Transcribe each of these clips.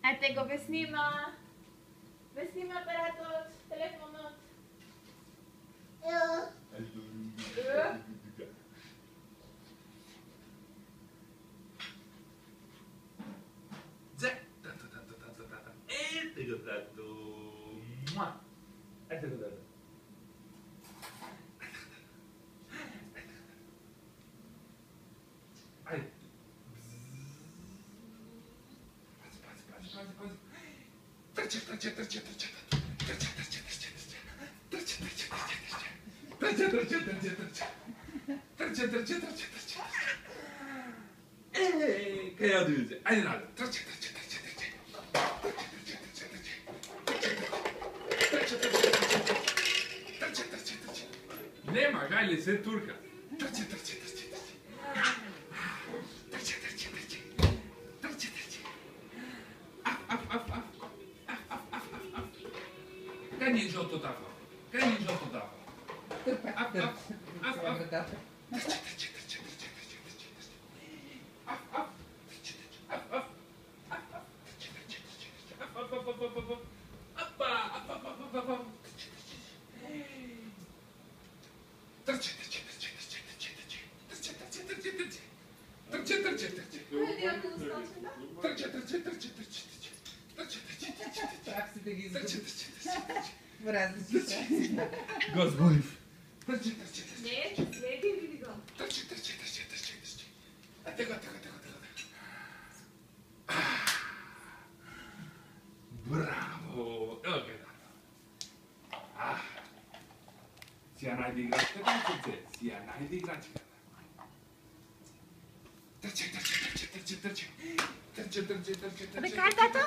Ete го ве снима. Ве снима апаратот, телефонот. Ete го тато. Ете го тато. Айде. Пази. Тръче. Къде отидете? Айде, Надя. Тръче. Нема, гайле се турка. Тръче. Kaj ni žoto tako? Господи. Не, следи види го. Тръче. Тега. Браво! Evo ga je Nada. Сия najde igračka, dječice. Сия najde igračka. Trče. Bе, kaj je tato?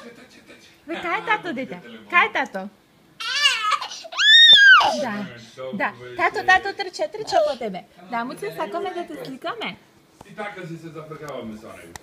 Bе, kaj je tato, dete? Kaj je tato? Да. Тато трча по тебе. Да, Муце, сакаме да те сликаме. И така си се запрекаваме с него.